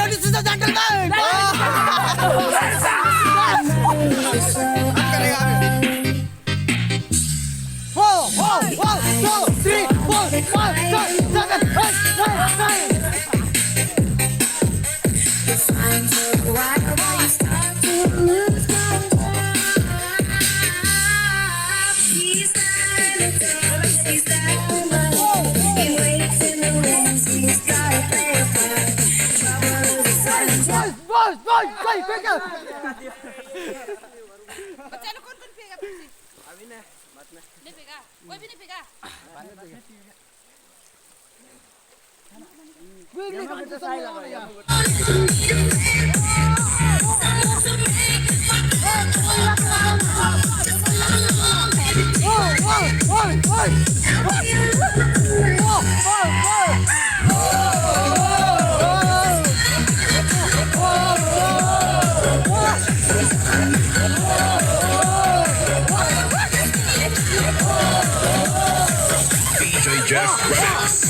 this is a gentleman. Whoa, whoa, whoa, 2, 3, 4, 5, 6, 7, 8, 9, 9. Boys, quicker! बच्चा लोग कौन पिएगा पेप्सी? अभी नहीं, मत नहीं। नहीं पिएगा? कोई भी नहीं पिएगा? Quickly, come to the यार। DJ Jeff Rex.